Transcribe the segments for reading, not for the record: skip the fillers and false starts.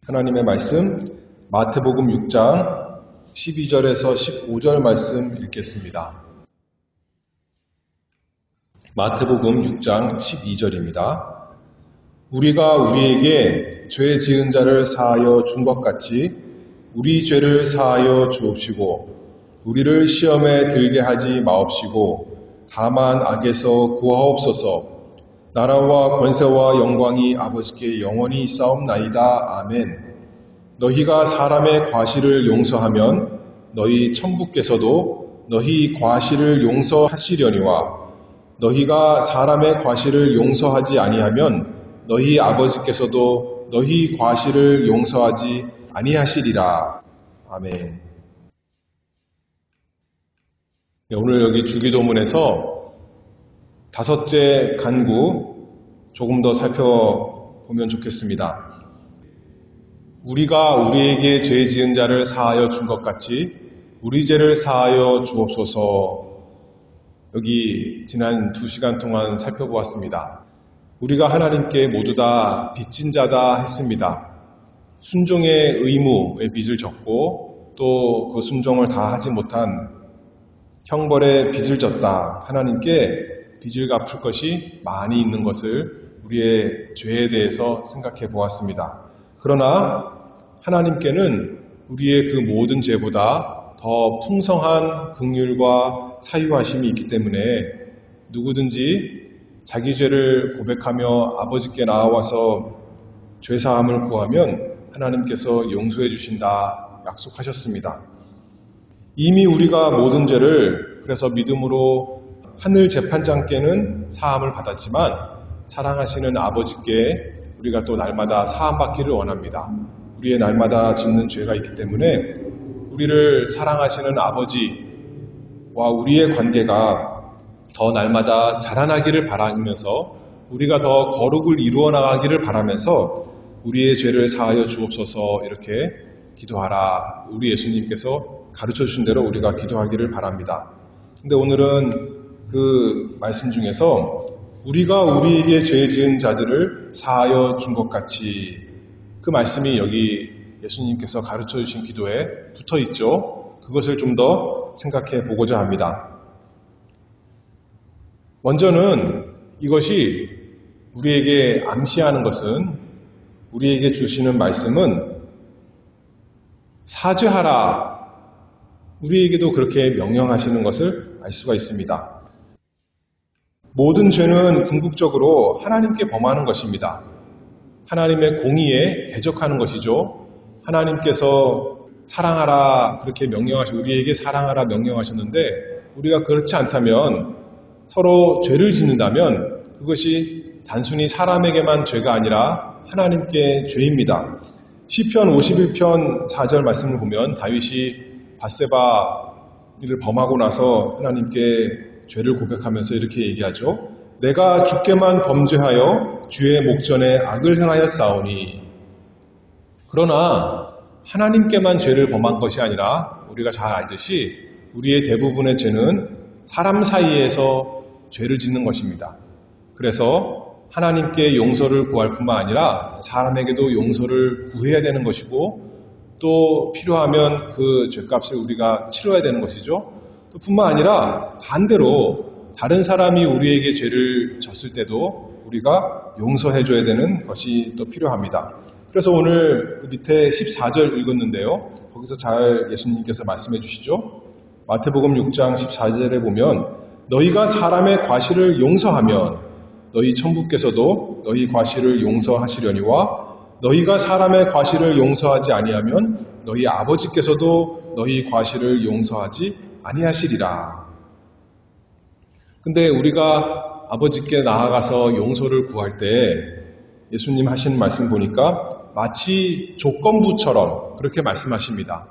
하나님의 말씀 마태복음 6장 12절에서 15절 말씀 읽겠습니다. 마태복음 6장 12절입니다. 우리가 우리에게 죄 지은 자를 사하여 준 것 같이 우리 죄를 사하여 주옵시고 우리를 시험에 들게 하지 마옵시고 다만 악에서 구하옵소서. 나라와 권세와 영광이 아버지께 영원히 있사옵나이다. 아멘. 너희가 사람의 과실을 용서하면 너희 천부께서도 너희 과실을 용서하시려니와 너희가 사람의 과실을 용서하지 아니하면 너희 아버지께서도 너희 과실을 용서하지 아니하시리라. 아멘. 오늘 여기 주기도문에서 다섯째 간구 조금 더 살펴보면 좋겠습니다. 우리가 우리에게 죄 지은 자를 사하여 준 것 같이 우리 죄를 사하여 주옵소서. 여기 지난 2시간 동안 살펴보았습니다. 우리가 하나님께 모두 다 빚진 자다 했습니다. 순종의 의무의 빚을 졌고 또 그 순종을 다 하지 못한 형벌의 빚을 졌다. 하나님께 빚을 갚을 것이 많이 있는 것을 우리의 죄에 대해서 생각해 보았습니다. 그러나 하나님께는 우리의 그 모든 죄보다 더 풍성한 긍휼과 사유하심이 있기 때문에 누구든지 자기 죄를 고백하며 아버지께 나아와서 죄사함을 구하면 하나님께서 용서해 주신다 약속하셨습니다. 이미 우리가 모든 죄를 그래서 믿음으로 하늘 재판장께는 사함을 받았지만 사랑하시는 아버지께 우리가 또 날마다 사함받기를 원합니다. 우리의 날마다 짓는 죄가 있기 때문에 우리를 사랑하시는 아버지와 우리의 관계가 더 날마다 자라나기를 바라면서 우리가 더 거룩을 이루어 나가기를 바라면서 우리의 죄를 사하여 주옵소서 이렇게 기도하라. 우리 예수님께서 가르쳐 주신 대로 우리가 기도하기를 바랍니다. 근데 오늘은 그 말씀 중에서 우리가 우리에게 죄 지은 자들을 사하여 준 것 같이 그 말씀이 여기 예수님께서 가르쳐 주신 기도에 붙어 있죠. 그것을 좀 더 생각해 보고자 합니다. 먼저는 이것이 우리에게 암시하는 것은 우리에게 주시는 말씀은 사죄하라. 우리에게도 그렇게 명령하시는 것을 알 수가 있습니다. 모든 죄는 궁극적으로 하나님께 범하는 것입니다. 하나님의 공의에 대적하는 것이죠. 하나님께서 사랑하라 그렇게 우리에게 사랑하라 명령하셨는데 우리가 그렇지 않다면 서로 죄를 짓는다면 그것이 단순히 사람에게만 죄가 아니라 하나님께 죄입니다. 시편 51편 4절 말씀을 보면 다윗이 밧세바를 범하고 나서 하나님께 죄를 고백하면서 이렇게 얘기하죠. 내가 주께만 범죄하여 주의 목전에 악을 행하였사오니. 그러나 하나님께만 죄를 범한 것이 아니라 우리가 잘 알듯이 우리의 대부분의 죄는 사람 사이에서 죄를 짓는 것입니다. 그래서 하나님께 용서를 구할 뿐만 아니라 사람에게도 용서를 구해야 되는 것이고 또 필요하면 그 죄값을 우리가 치러야 되는 것이죠. 또 뿐만 아니라 반대로 다른 사람이 우리에게 죄를 졌을 때도 우리가 용서해줘야 되는 것이 또 필요합니다. 그래서 오늘 밑에 14절 읽었는데요. 거기서 잘 예수님께서 말씀해 주시죠. 마태복음 6장 14절에 보면 너희가 사람의 과실을 용서하면 너희 천부께서도 너희 과실을 용서하시려니와 너희가 사람의 과실을 용서하지 아니하면 너희 아버지께서도 너희 과실을 용서하지 아니하시리라. 근데 우리가 아버지께 나아가서 용서를 구할 때 예수님 하시는 말씀 보니까 마치 조건부처럼 그렇게 말씀하십니다.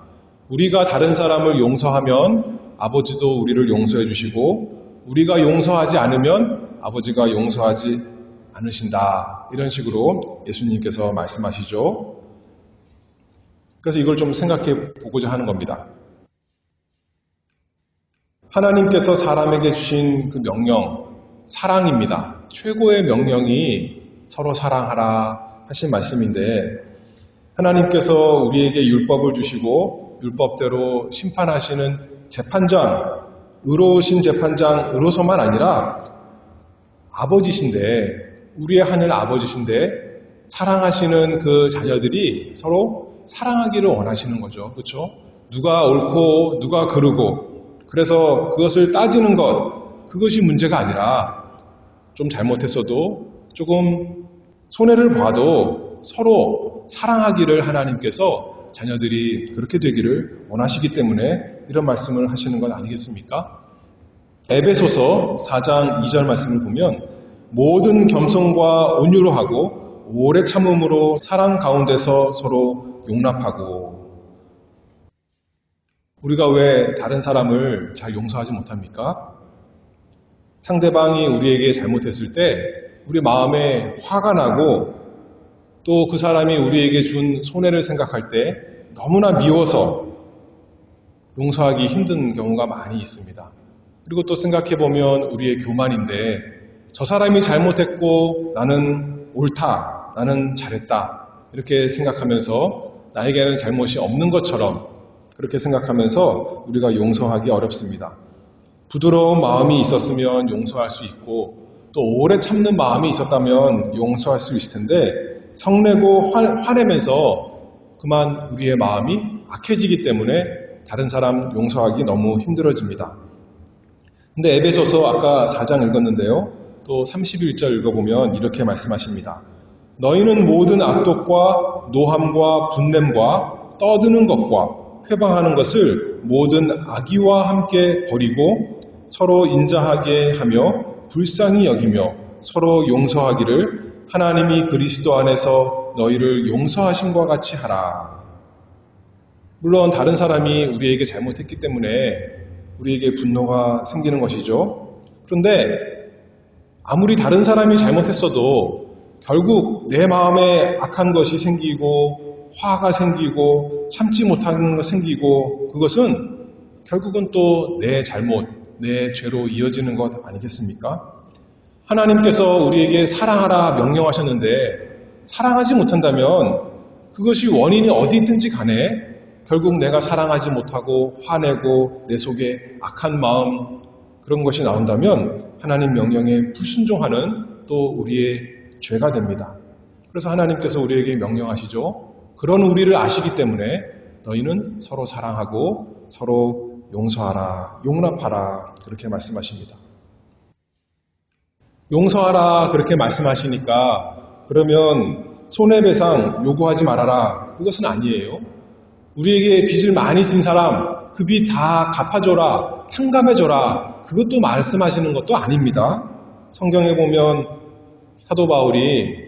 우리가 다른 사람을 용서하면 아버지도 우리를 용서해 주시고 우리가 용서하지 않으면 아버지가 용서하지 않으신다. 이런 식으로 예수님께서 말씀하시죠. 그래서 이걸 좀 생각해 보고자 하는 겁니다. 하나님께서 사람에게 주신 그 명령, 사랑입니다. 최고의 명령이 서로 사랑하라 하신 말씀인데 하나님께서 우리에게 율법을 주시고 율법대로 심판하시는 재판장, 의로우신 재판장으로서만 아니라 아버지신데, 우리의 하늘 아버지신데 사랑하시는 그 자녀들이 서로 사랑하기를 원하시는 거죠. 그렇죠? 누가 옳고 누가 그르고, 그래서 그것을 따지는 것, 그것이 문제가 아니라 좀 잘못했어도 조금 손해를 봐도 서로 사랑하기를 하나님께서 자녀들이 그렇게 되기를 원하시기 때문에 이런 말씀을 하시는 건 아니겠습니까? 에베소서 4장 2절 말씀을 보면 모든 겸손과 온유로 하고 오래 참음으로 사랑 가운데서 서로 용납하고. 우리가 왜 다른 사람을 잘 용서하지 못합니까? 상대방이 우리에게 잘못했을 때 우리 마음에 화가 나고 또 그 사람이 우리에게 준 손해를 생각할 때 너무나 미워서 용서하기 힘든 경우가 많이 있습니다. 그리고 또 생각해보면 우리의 교만인데 저 사람이 잘못했고 나는 옳다, 나는 잘했다 이렇게 생각하면서 나에게는 잘못이 없는 것처럼 그렇게 생각하면서 우리가 용서하기 어렵습니다. 부드러운 마음이 있었으면 용서할 수 있고 또 오래 참는 마음이 있었다면 용서할 수 있을 텐데 성내고 화내면서 그만 우리의 마음이 악해지기 때문에 다른 사람 용서하기 너무 힘들어집니다. 근데 에베소서 아까 4장 읽었는데요. 또 31절 읽어보면 이렇게 말씀하십니다. 너희는 모든 악독과 노함과 분냄과 떠드는 것과 회방하는 것을 모든 악의와 함께 버리고 서로 인자하게 하며 불쌍히 여기며 서로 용서하기를 하나님이 그리스도 안에서 너희를 용서하심과 같이 하라. 물론 다른 사람이 우리에게 잘못했기 때문에 우리에게 분노가 생기는 것이죠. 그런데 아무리 다른 사람이 잘못했어도 결국 내 마음에 악한 것이 생기고 화가 생기고 참지 못하는 것이 생기고 그것은 결국은 또 내 잘못, 내 죄로 이어지는 것 아니겠습니까? 하나님께서 우리에게 사랑하라 명령하셨는데 사랑하지 못한다면 그것이 원인이 어디 있든지 간에 결국 내가 사랑하지 못하고 화내고 내 속에 악한 마음 그런 것이 나온다면 하나님 명령에 불순종하는 또 우리의 죄가 됩니다. 그래서 하나님께서 우리에게 명령하시죠. 그런 우리를 아시기 때문에 너희는 서로 사랑하고 서로 용서하라, 용납하라 그렇게 말씀하십니다. 용서하라 그렇게 말씀하시니까 그러면 손해배상 요구하지 말아라 그것은 아니에요. 우리에게 빚을 많이 진 사람 그 빚 다 갚아줘라, 탕감해줘라 그것도 말씀하시는 것도 아닙니다. 성경에 보면 사도 바울이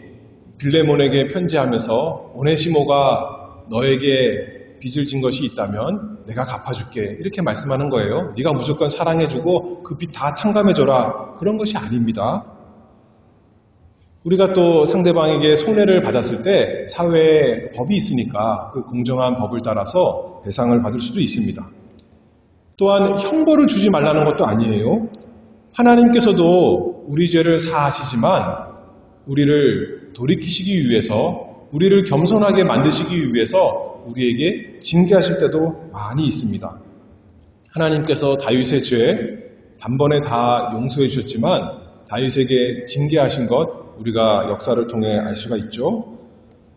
빌레몬에게 편지하면서 오네시모가 너에게 빚을 진 것이 있다면 내가 갚아줄게 이렇게 말씀하는 거예요. 네가 무조건 사랑해주고 그 빚 다 탕감해줘라 그런 것이 아닙니다. 우리가 또 상대방에게 손해를 받았을 때 사회에 법이 있으니까 그 공정한 법을 따라서 배상을 받을 수도 있습니다. 또한 형벌을 주지 말라는 것도 아니에요. 하나님께서도 우리 죄를 사하시지만 우리를 돌이키시기 위해서 우리를 겸손하게 만드시기 위해서 우리에게 징계하실 때도 많이 있습니다. 하나님께서 다윗의 죄 단번에 다 용서해 주셨지만 다윗에게 징계하신 것 우리가 역사를 통해 알 수가 있죠.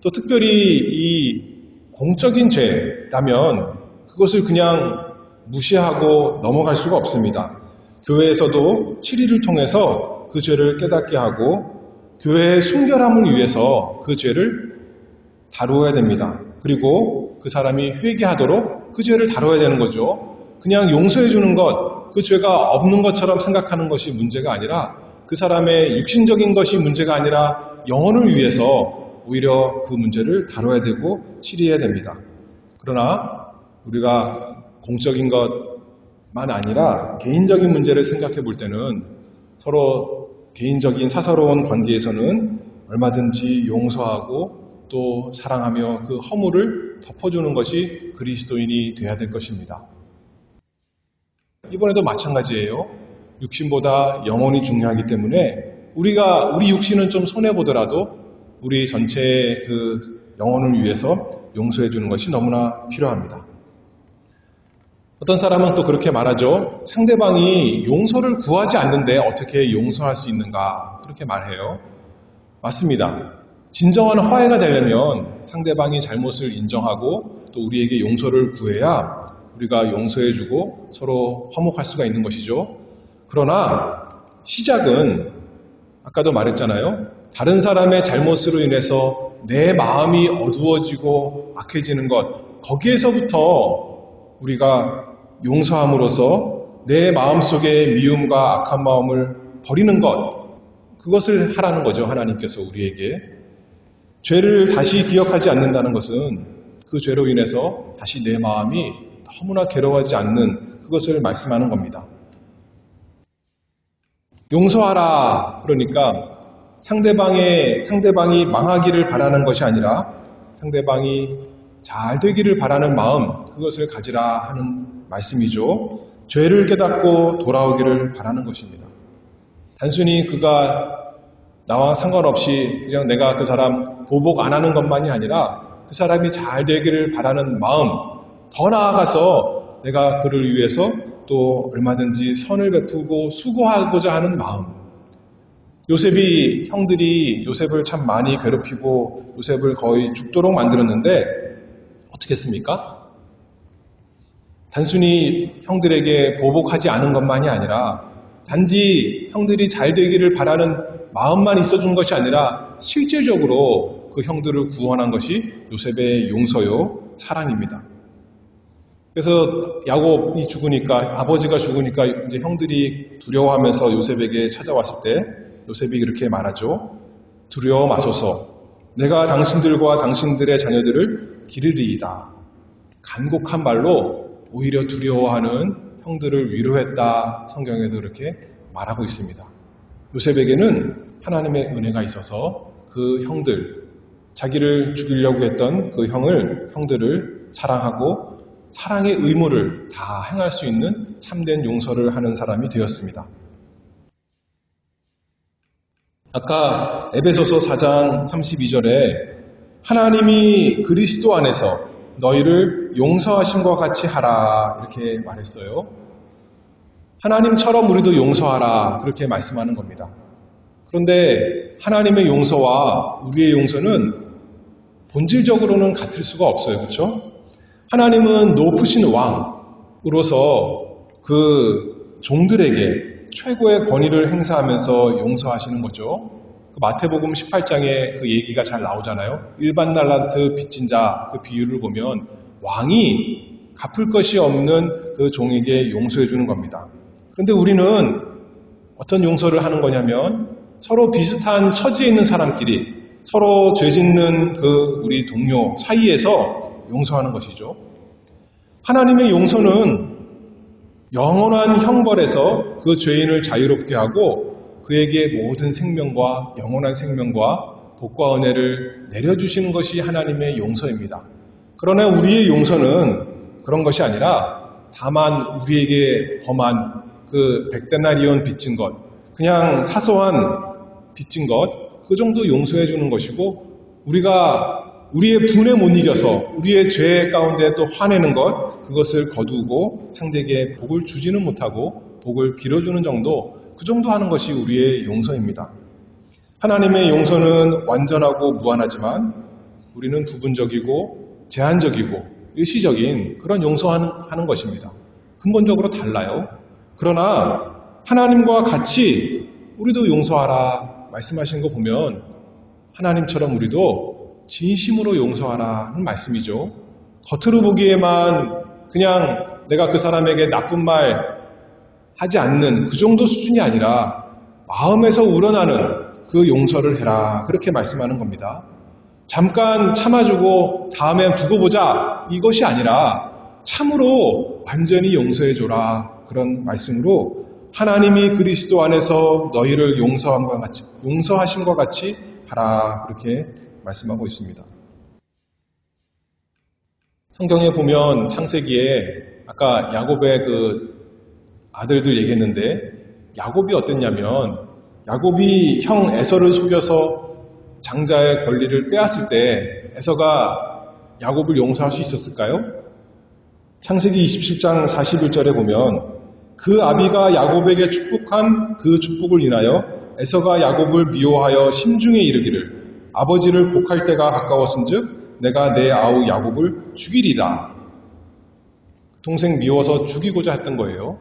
또 특별히 이 공적인 죄라면 그것을 그냥 무시하고 넘어갈 수가 없습니다. 교회에서도 7일을 통해서 그 죄를 깨닫게 하고 교회의 순결함을 위해서 그 죄를 다루어야 됩니다. 그리고 그 사람이 회개하도록 그 죄를 다뤄야 되는 거죠. 그냥 용서해 주는 것, 그 죄가 없는 것처럼 생각하는 것이 문제가 아니라 그 사람의 육신적인 것이 문제가 아니라 영혼을 위해서 오히려 그 문제를 다뤄야 되고 치료해야 됩니다. 그러나 우리가 공적인 것만 아니라 개인적인 문제를 생각해 볼 때는 서로 개인적인 사사로운 관계에서는 얼마든지 용서하고 또 사랑하며 그 허물을 덮어주는 것이 그리스도인이 돼야 될 것입니다. 이번에도 마찬가지예요. 육신보다 영혼이 중요하기 때문에 우리 육신은 좀 손해보더라도 우리 전체의 그 영혼을 위해서 용서해 주는 것이 너무나 필요합니다. 어떤 사람은 또 그렇게 말하죠. 상대방이 용서를 구하지 않는데 어떻게 용서할 수 있는가? 그렇게 말해요. 맞습니다. 진정한 화해가 되려면 상대방이 잘못을 인정하고 또 우리에게 용서를 구해야 우리가 용서해주고 서로 화목할 수가 있는 것이죠. 그러나 시작은 아까도 말했잖아요. 다른 사람의 잘못으로 인해서 내 마음이 어두워지고 악해지는 것, 거기에서부터 우리가 용서함으로써 내 마음속의 미움과 악한 마음을 버리는 것, 그것을 하라는 거죠. 하나님께서 우리에게. 죄를 다시 기억하지 않는다는 것은 그 죄로 인해서 다시 내 마음이 너무나 괴로워하지 않는 그것을 말씀하는 겁니다. 용서하라. 그러니까 상대방이 망하기를 바라는 것이 아니라 상대방이 잘 되기를 바라는 마음, 그것을 가지라 하는 말씀이죠. 죄를 깨닫고 돌아오기를 바라는 것입니다. 단순히 그가 나와 상관없이 그냥 내가 그 사람 보복 안 하는 것만이 아니라 그 사람이 잘 되기를 바라는 마음, 더 나아가서 내가 그를 위해서 또 얼마든지 선을 베푸고 수고하고자 하는 마음. 요셉이 형들이 요셉을 참 많이 괴롭히고 요셉을 거의 죽도록 만들었는데 어떻게 했습니까? 단순히 형들에게 보복하지 않은 것만이 아니라 단지 형들이 잘 되기를 바라는 마음만 있어준 것이 아니라 실질적으로 그 형들을 구원한 것이 요셉의 용서요, 사랑입니다. 그래서 야곱이 죽으니까, 아버지가 죽으니까 이제 형들이 두려워하면서 요셉에게 찾아왔을 때 요셉이 그렇게 말하죠. 두려워 마소서. 내가 당신들과 당신들의 자녀들을 기르리이다. 간곡한 말로 오히려 두려워하는 형들을 위로했다. 성경에서 그렇게 말하고 있습니다. 요셉에게는 하나님의 은혜가 있어서 그 형들, 자기를 죽이려고 했던 그 형들을 사랑하고 사랑의 의무를 다 행할 수 있는 참된 용서를 하는 사람이 되었습니다. 아까 에베소서 4장 32절에 하나님이 그리스도 안에서 너희를 용서하심과 같이 하라 이렇게 말했어요. 하나님처럼 우리도 용서하라 그렇게 말씀하는 겁니다. 그런데 하나님의 용서와 우리의 용서는 본질적으로는 같을 수가 없어요. 그렇죠? 하나님은 높으신 왕으로서 그 종들에게 최고의 권위를 행사하면서 용서하시는 거죠. 그 마태복음 18장에 그 얘기가 잘 나오잖아요. 일반 달란트 빚진 자 그 비유를 보면 왕이 갚을 것이 없는 그 종에게 용서해 주는 겁니다. 그런데 우리는 어떤 용서를 하는 거냐면 서로 비슷한 처지에 있는 사람끼리 서로 죄 짓는 그 우리 동료 사이에서 용서하는 것이죠. 하나님의 용서는 영원한 형벌에서 그 죄인을 자유롭게 하고 그에게 모든 생명과 영원한 생명과 복과 은혜를 내려주시는 것이 하나님의 용서입니다. 그러나 우리의 용서는 그런 것이 아니라 다만 우리에게 범한 그 100데나리온 빚진 것, 그냥 사소한 빚진 것, 그 정도 용서해 주는 것이고 우리가 우리의 분에 못 이겨서 우리의 죄 가운데 또 화내는 것, 그것을 거두고 상대에게 복을 주지는 못하고 복을 빌어주는 정도, 그 정도 하는 것이 우리의 용서입니다. 하나님의 용서는 완전하고 무한하지만 우리는 부분적이고 제한적이고 일시적인 그런 용서하는 것입니다. 근본적으로 달라요. 그러나 하나님과 같이 우리도 용서하라 말씀하신 거 보면 하나님처럼 우리도 진심으로 용서하라는 말씀이죠. 겉으로 보기에만 그냥 내가 그 사람에게 나쁜 말 하지 않는 그 정도 수준이 아니라 마음에서 우러나는 그 용서를 해라 그렇게 말씀하는 겁니다. 잠깐 참아주고 다음에 두고 보자 이것이 아니라 참으로 완전히 용서해줘라 그런 말씀으로 하나님이 그리스도 안에서 너희를 용서하심과 같이 하라 그렇게 말씀하고 있습니다. 성경에 보면 창세기에 아까 야곱의 그 아들들 얘기했는데 야곱이 어땠냐면 야곱이 형 에서를 속여서 장자의 권리를 빼앗을 때 에서가 야곱을 용서할 수 있었을까요? 창세기 27장 41절에 보면 그 아비가 야곱에게 축복한 그 축복을 인하여 에서가 야곱을 미워하여 심중에 이르기를 아버지를 곡할 때가 가까웠은즉 내가 내 아우 야곱을 죽이리라. 동생 미워서 죽이고자 했던 거예요.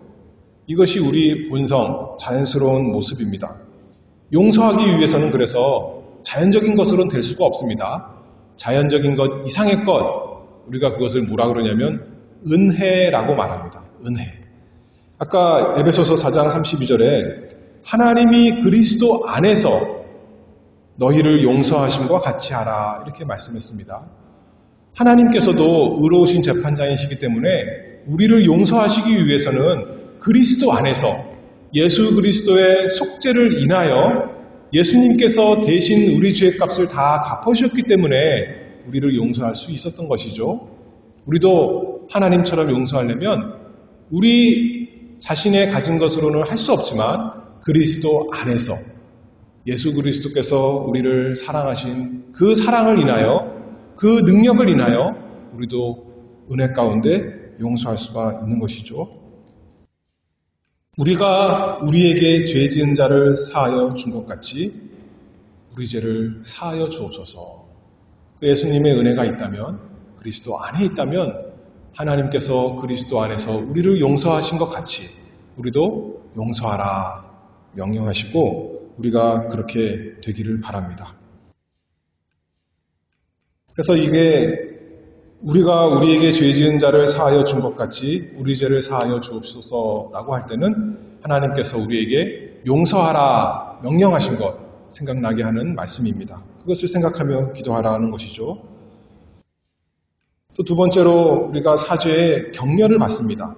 이것이 우리 본성, 자연스러운 모습입니다. 용서하기 위해서는 그래서 자연적인 것으로는 될 수가 없습니다. 자연적인 것 이상의 것, 우리가 그것을 뭐라 그러냐면 은혜라고 말합니다. 은혜. 아까 에베소서 4장 32절에 하나님이 그리스도 안에서 너희를 용서하심과 같이 하라 이렇게 말씀했습니다. 하나님께서도 의로우신 재판장이시기 때문에 우리를 용서하시기 위해서는 그리스도 안에서 예수 그리스도의 속죄를 인하여 예수님께서 대신 우리 죄의 값을 다 갚으셨기 때문에 우리를 용서할 수 있었던 것이죠. 우리도 하나님처럼 용서하려면 우리 자신의 가진 것으로는 할 수 없지만 그리스도 안에서 예수 그리스도께서 우리를 사랑하신 그 사랑을 인하여 그 능력을 인하여 우리도 은혜 가운데 용서할 수가 있는 것이죠. 우리가 우리에게 죄 지은 자를 사하여 준 것 같이 우리 죄를 사하여 주옵소서. 예수님의 은혜가 있다면 그리스도 안에 있다면 하나님께서 그리스도 안에서 우리를 용서하신 것 같이 우리도 용서하라 명령하시고 우리가 그렇게 되기를 바랍니다. 그래서 이게 우리가 우리에게 죄 지은 자를 사하여 준 것 같이 우리 죄를 사하여 주옵소서라고 할 때는 하나님께서 우리에게 용서하라 명령하신 것 생각나게 하는 말씀입니다. 그것을 생각하며 기도하라는 것이죠. 또 두 번째로 우리가 사죄의 격려를 받습니다.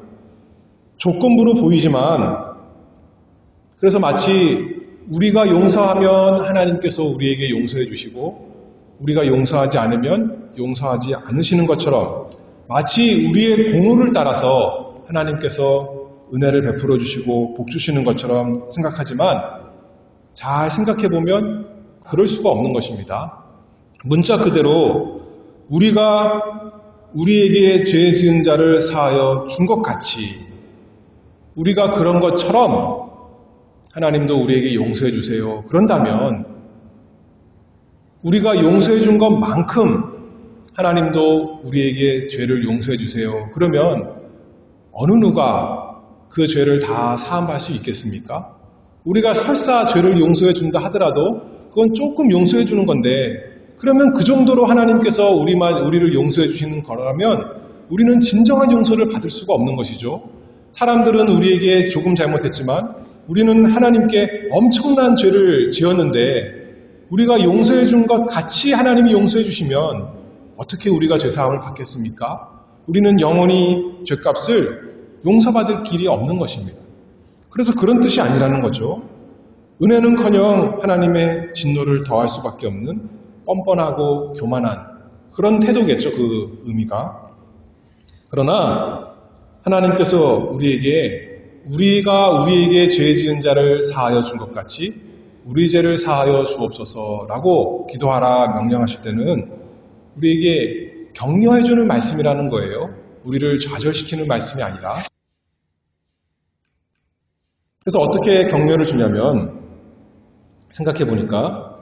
조건부로 보이지만 그래서 마치 우리가 용서하면 하나님께서 우리에게 용서해 주시고 우리가 용서하지 않으면 용서하지 않으시는 것처럼 마치 우리의 공로를 따라서 하나님께서 은혜를 베풀어 주시고 복 주시는 것처럼 생각하지만 잘 생각해 보면 그럴 수가 없는 것입니다. 문자 그대로 우리가 우리에게 죄 지은 자를 사하여 준 것 같이 우리가 그런 것처럼 하나님도 우리에게 용서해 주세요. 그런다면 우리가 용서해 준 것만큼 하나님도 우리에게 죄를 용서해 주세요. 그러면 어느 누가 그 죄를 다 사함할 수 있겠습니까? 우리가 설사 죄를 용서해 준다 하더라도 그건 조금 용서해 주는 건데 그러면 그 정도로 하나님께서 우리를 용서해 주시는 거라면 우리는 진정한 용서를 받을 수가 없는 것이죠. 사람들은 우리에게 조금 잘못했지만 우리는 하나님께 엄청난 죄를 지었는데 우리가 용서해 준 것 같이 하나님이 용서해 주시면 어떻게 우리가 죄사함을 받겠습니까? 우리는 영원히 죄값을 용서받을 길이 없는 것입니다. 그래서 그런 뜻이 아니라는 거죠. 은혜는커녕 하나님의 진노를 더할 수밖에 없는 뻔뻔하고 교만한 그런 태도겠죠. 그 의미가. 그러나 하나님께서 우리가 우리에게 죄 지은 자를 사하여 준 것 같이 우리 죄를 사하여 주옵소서라고 기도하라 명령하실 때는 우리에게 격려해 주는 말씀이라는 거예요. 우리를 좌절시키는 말씀이 아니라. 그래서 어떻게 격려를 주냐면 생각해 보니까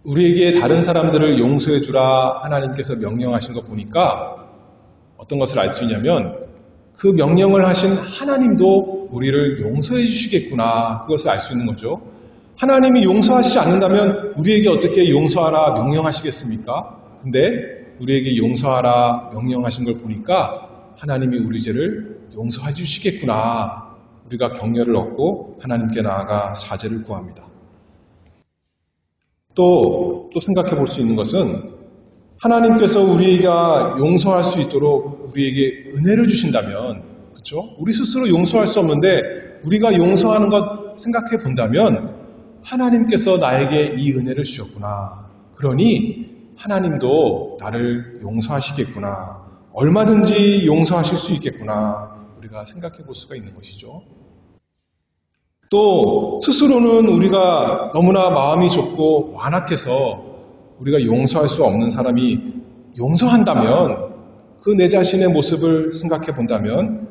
우리에게 다른 사람들을 용서해 주라 하나님께서 명령하신 거 보니까 어떤 것을 알 수 있냐면 그 명령을 하신 하나님도 우리를 용서해 주시겠구나 그것을 알 수 있는 거죠. 하나님이 용서하시지 않는다면 우리에게 어떻게 용서하라 명령하시겠습니까? 근데 우리에게 용서하라 명령하신 걸 보니까 하나님이 우리 죄를 용서해 주시겠구나 우리가 격려를 얻고 하나님께 나아가 사죄를 구합니다. 또 생각해 볼 수 있는 것은 하나님께서 우리가 용서할 수 있도록 우리에게 은혜를 주신다면, 그렇죠? 우리 스스로 용서할 수 없는데 우리가 용서하는 것 생각해 본다면 하나님께서 나에게 이 은혜를 주셨구나. 그러니 하나님도 나를 용서하시겠구나. 얼마든지 용서하실 수 있겠구나. 우리가 생각해 볼 수가 있는 것이죠. 또 스스로는 우리가 너무나 마음이 좁고 완악해서 우리가 용서할 수 없는 사람이 용서한다면 그 내 자신의 모습을 생각해 본다면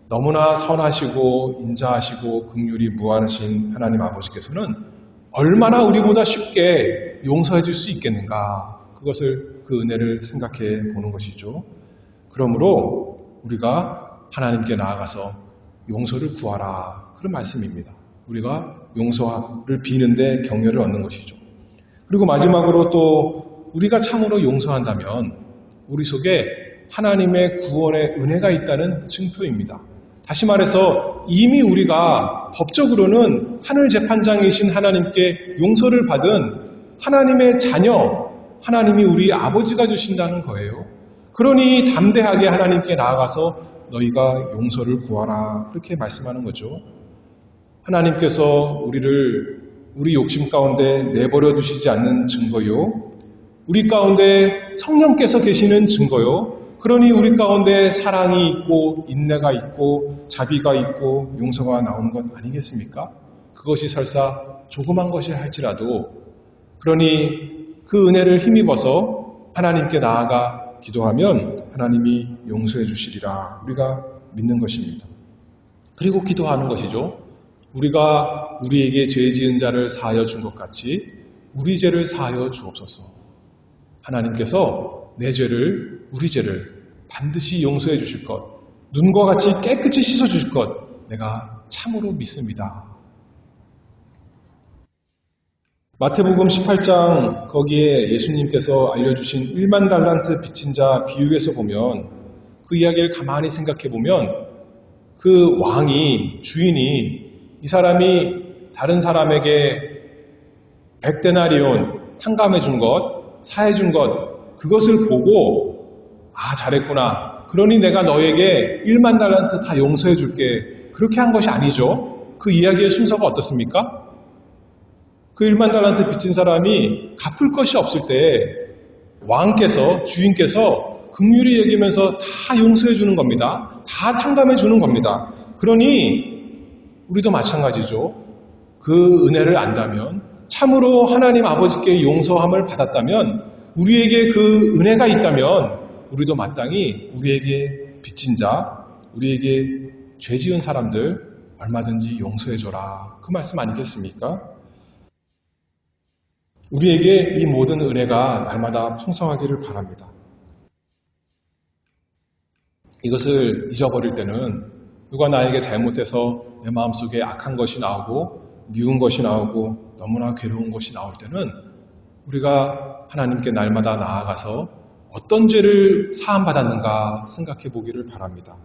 너무나 선하시고 인자하시고 긍휼이 무한하신 하나님 아버지께서는 얼마나 우리보다 쉽게 용서해 줄 수 있겠는가, 그것을 그 은혜를 생각해 보는 것이죠. 그러므로 우리가 하나님께 나아가서 용서를 구하라, 그런 말씀입니다. 우리가 용서를 비는데 격려를 얻는 것이죠. 그리고 마지막으로 또 우리가 참으로 용서한다면 우리 속에 하나님의 구원의 은혜가 있다는 증표입니다. 다시 말해서 이미 우리가 법적으로는 하늘 재판장이신 하나님께 용서를 받은 하나님의 자녀, 하나님이 우리 아버지가 주신다는 거예요. 그러니 담대하게 하나님께 나아가서 너희가 용서를 구하라, 그렇게 말씀하는 거죠. 하나님께서 우리를 우리 욕심 가운데 내버려 두시지 않는 증거요, 우리 가운데 성령께서 계시는 증거요, 그러니 우리 가운데 사랑이 있고 인내가 있고 자비가 있고 용서가 나오는 것 아니겠습니까? 그것이 설사 조그만 것이 할지라도, 그러니 그 은혜를 힘입어서 하나님께 나아가 기도하면 하나님이 용서해 주시리라 우리가 믿는 것입니다. 그리고 기도하는 것이죠. 우리가 우리에게 죄 지은 자를 사하여 준 것 같이 우리 죄를 사하여 주옵소서. 하나님께서 내 죄를, 우리 죄를 반드시 용서해 주실 것, 눈과 같이 깨끗이 씻어 주실 것 내가 참으로 믿습니다. 마태복음 18장 거기에 예수님께서 알려주신 1만 달란트 빚진 자 비유에서 보면, 그 이야기를 가만히 생각해 보면 그 왕이, 주인이 이 사람이 다른 사람에게 100데나리온 탕감해 준 것, 사해 준 것, 그것을 보고 아, 잘했구나, 그러니 내가 너에게 1만 달란트 다 용서해 줄게, 그렇게 한 것이 아니죠. 그 이야기의 순서가 어떻습니까? 그 1만 달란트 빚진 사람이 갚을 것이 없을 때 왕께서, 주인께서 긍휼히 여기면서 다 용서해 주는 겁니다. 다 탕감해 주는 겁니다. 그러니 우리도 마찬가지죠. 그 은혜를 안다면, 참으로 하나님 아버지께 용서함을 받았다면, 우리에게 그 은혜가 있다면 우리도 마땅히 우리에게 빚진 자, 우리에게 죄 지은 사람들 얼마든지 용서해줘라, 그 말씀 아니겠습니까? 우리에게 이 모든 은혜가 날마다 풍성하기를 바랍니다. 이것을 잊어버릴 때는, 누가 나에게 잘못해서 내 마음속에 악한 것이 나오고 미운 것이 나오고 너무나 괴로운 것이 나올 때는 우리가 하나님께 날마다 나아가서 어떤 죄를 사함받았는가 생각해 보기를 바랍니다.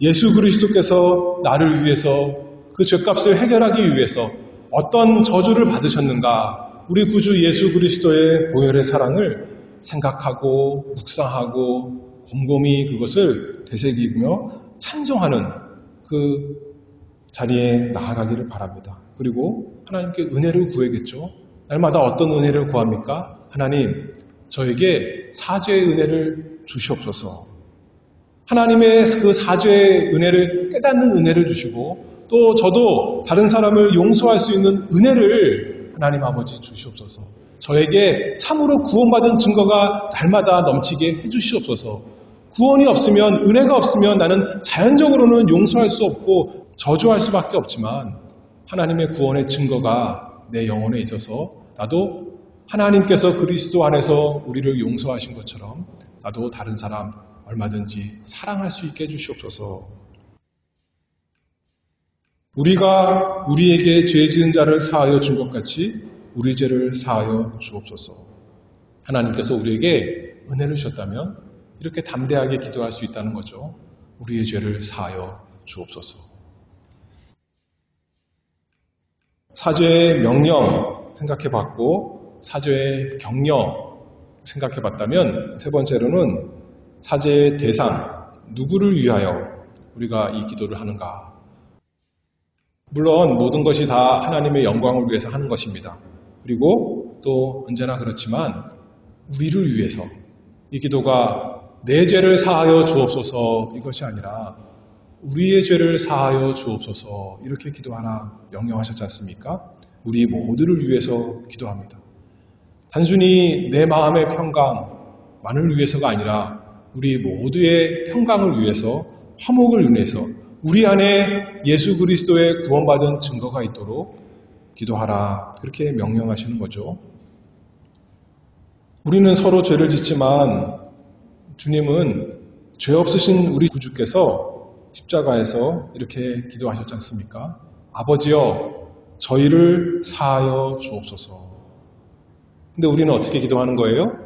예수 그리스도께서 나를 위해서 그 죄값을 해결하기 위해서 어떤 저주를 받으셨는가, 우리 구주 예수 그리스도의 보혈의 사랑을 생각하고 묵상하고 곰곰이 그것을 되새기며 찬송하는 그 자리에 나아가기를 바랍니다. 그리고 하나님께 은혜를 구해야겠죠. 날마다 어떤 은혜를 구합니까? 하나님, 저에게 사죄의 은혜를 주시옵소서. 하나님의 그 사죄의 은혜를 깨닫는 은혜를 주시고, 또 저도 다른 사람을 용서할 수 있는 은혜를 하나님 아버지 주시옵소서. 저에게 참으로 구원받은 증거가 날마다 넘치게 해주시옵소서. 구원이 없으면, 은혜가 없으면 나는 자연적으로는 용서할 수 없고 저주할 수밖에 없지만, 하나님의 구원의 증거가 내 영혼에 있어서 나도 하나님께서 그리스도 안에서 우리를 용서하신 것처럼 나도 다른 사람 얼마든지 사랑할 수 있게 해주시옵소서. 우리가 우리에게 죄 지은 자를 사하여 준 것 같이 우리 죄를 사하여 주옵소서. 하나님께서 우리에게 은혜를 주셨다면 이렇게 담대하게 기도할 수 있다는 거죠. 우리의 죄를 사하여 주옵소서. 사죄의 명령 생각해봤고, 사죄의 격려 생각해봤다면, 세 번째로는 사죄의 대상, 누구를 위하여 우리가 이 기도를 하는가. 물론 모든 것이 다 하나님의 영광을 위해서 하는 것입니다. 그리고 또 언제나 그렇지만 우리를 위해서, 이 기도가 내 죄를 사하여 주옵소서 이것이 아니라 우리의 죄를 사하여 주옵소서 이렇게 기도하라 명령하셨지 않습니까? 우리 모두를 위해서 기도합니다. 단순히 내 마음의 평강만을 위해서가 아니라 우리 모두의 평강을 위해서, 화목을 위해서 우리 안에 예수 그리스도의 구원받은 증거가 있도록 기도하라. 그렇게 명령하시는 거죠. 우리는 서로 죄를 짓지만 주님은 죄 없으신 우리 구주께서 십자가에서 이렇게 기도하셨지 않습니까? 아버지여, 저희를 사하여 주옵소서. 근데 우리는 어떻게 기도하는 거예요?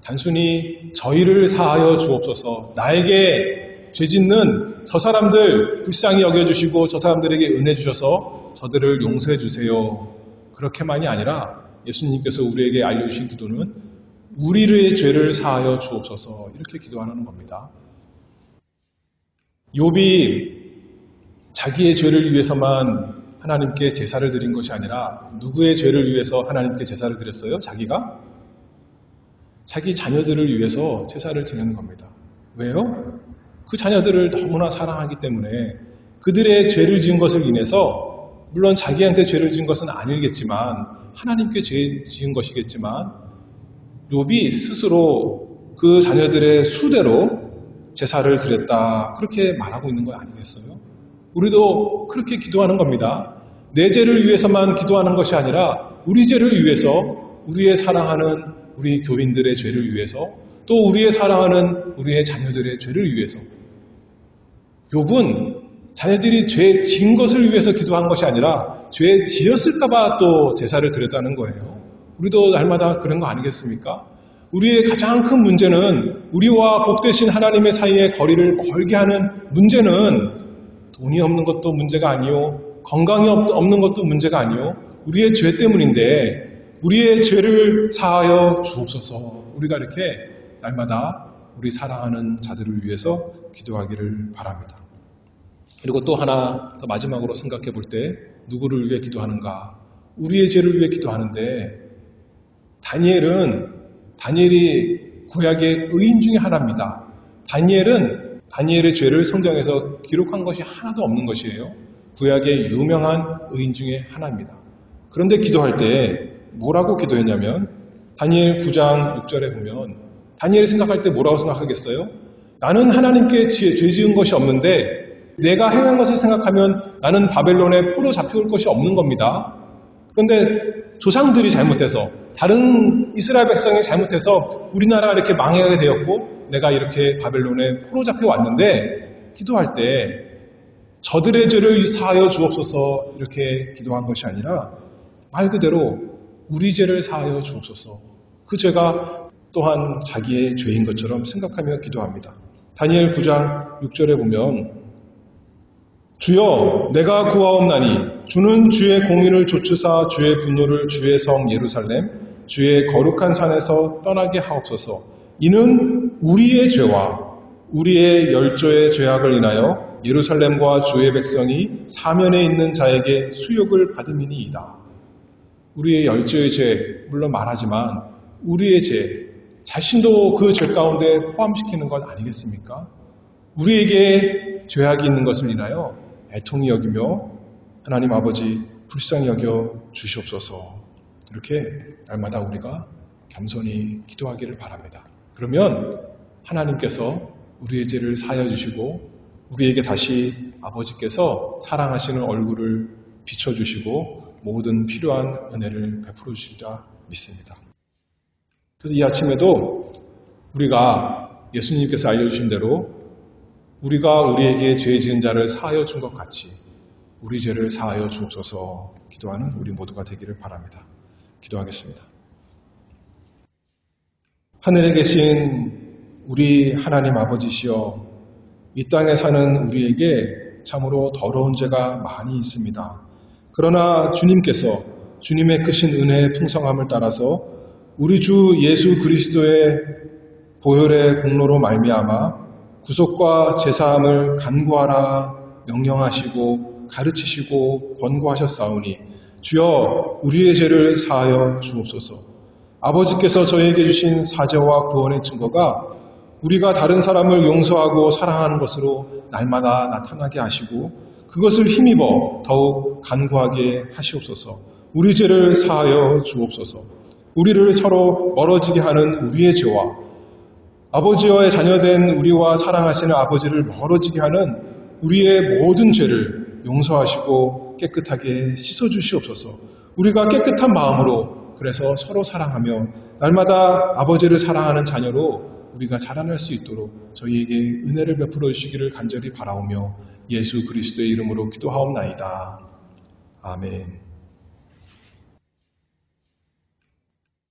단순히 저희를 사하여 주옵소서. 나에게 죄 짓는 저 사람들 불쌍히 여겨주시고 저 사람들에게 은혜 주셔서 저들을 용서해 주세요. 그렇게만이 아니라 예수님께서 우리에게 알려주신 기도는 우리의 죄를 사하여 주옵소서. 이렇게 기도하는 겁니다. 욥이 자기의 죄를 위해서만 하나님께 제사를 드린 것이 아니라 누구의 죄를 위해서 하나님께 제사를 드렸어요? 자기가? 자기 자녀들을 위해서 제사를 드리는 겁니다. 왜요? 그 자녀들을 너무나 사랑하기 때문에 그들의 죄를 지은 것을 인해서 물론 자기한테 죄를 지은 것은 아니겠지만 하나님께 죄 지은 것이겠지만 욥이 스스로 그 자녀들의 수대로 제사를 드렸다. 그렇게 말하고 있는 거 아니겠어요? 우리도 그렇게 기도하는 겁니다. 내 죄를 위해서만 기도하는 것이 아니라 우리 죄를 위해서, 우리의 사랑하는 우리 교인들의 죄를 위해서, 또 우리의 사랑하는 우리의 자녀들의 죄를 위해서. 욥은 자녀들이 죄 지은 것을 위해서 기도한 것이 아니라 죄 지었을까봐 또 제사를 드렸다는 거예요. 우리도 날마다 그런 거 아니겠습니까? 우리의 가장 큰 문제는 우리와 복되신 하나님의 사이에 거리를 멀게 하는 문제는 돈이 없는 것도 문제가 아니요, 건강이 없는 것도 문제가 아니요, 우리의 죄 때문인데 우리의 죄를 사하여 주옵소서. 우리가 이렇게 날마다 우리 사랑하는 자들을 위해서 기도하기를 바랍니다. 그리고 또 하나 더 마지막으로 생각해 볼 때 누구를 위해 기도하는가? 우리의 죄를 위해 기도하는데 다니엘이 구약의 의인 중에 하나입니다. 다니엘의 죄를 성경에서 기록한 것이 하나도 없는 것이에요. 구약의 유명한 의인 중에 하나입니다. 그런데 기도할 때 뭐라고 기도했냐면 다니엘 9장 6절에 보면 다니엘이 생각할 때 뭐라고 생각하겠어요? 나는 하나님께 죄 지은 것이 없는데 내가 행한 것을 생각하면 나는 바벨론에 포로 잡혀올 것이 없는 겁니다. 그런데 조상들이 잘못해서, 다른 이스라엘 백성이 잘못해서 우리나라가 이렇게 망하게 되었고 내가 이렇게 바벨론에 포로 잡혀왔는데 기도할 때 저들의 죄를 사하여 주옵소서 이렇게 기도한 것이 아니라 말 그대로 우리 죄를 사하여 주옵소서. 그 죄가 또한 자기의 죄인 것처럼 생각하며 기도합니다. 다니엘 9장 6절에 보면 주여 내가 구하옵나니 주는 주의 공의를 좇으사 주의 분노를 주의 성 예루살렘 주의 거룩한 산에서 떠나게 하옵소서. 이는 우리의 죄와 우리의 열조의 죄악을 인하여 예루살렘과 주의 백성이 사면에 있는 자에게 수욕을 받음이니이다. 우리의 열조의 죄, 물론 말하지만 우리의 죄, 자신도 그 죄 가운데 포함시키는 것 아니겠습니까? 우리에게 죄악이 있는 것을 인하여 애통히 여기며 하나님 아버지 불쌍히 여겨 주시옵소서. 이렇게 날마다 우리가 겸손히 기도하기를 바랍니다. 그러면 하나님께서 우리의 죄를 사하여 주시고 우리에게 다시 아버지께서 사랑하시는 얼굴을 비춰주시고 모든 필요한 은혜를 베풀어 주시리라 믿습니다. 그래서 이 아침에도 우리가 예수님께서 알려주신 대로 우리가 우리에게 죄 지은 자를 사하여 준 것 같이 우리 죄를 사하여 주옵소서 기도하는 우리 모두가 되기를 바랍니다. 기도하겠습니다. 하늘에 계신 우리 하나님 아버지시여, 이 땅에 사는 우리에게 참으로 더러운 죄가 많이 있습니다. 그러나 주님께서 주님의 크신 은혜의 풍성함을 따라서 우리 주 예수 그리스도의 보혈의 공로로 말미암아 구속과 제사함을 간구하라 명령하시고 가르치시고 권고하셨사오니 주여 우리의 죄를 사하여 주옵소서. 아버지께서 저희에게 주신 사죄와 구원의 증거가 우리가 다른 사람을 용서하고 사랑하는 것으로 날마다 나타나게 하시고 그것을 힘입어 더욱 간구하게 하시옵소서. 우리 죄를 사하여 주옵소서. 우리를 서로 멀어지게 하는 우리의 죄와 아버지와의 자녀된 우리와 사랑하시는 아버지를 멀어지게 하는 우리의 모든 죄를 용서하시고 깨끗하게 씻어주시옵소서. 우리가 깨끗한 마음으로 그래서 서로 사랑하며 날마다 아버지를 사랑하는 자녀로 우리가 자라날 수 있도록 저희에게 은혜를 베풀어 주시기를 간절히 바라오며 예수 그리스도의 이름으로 기도하옵나이다. 아멘.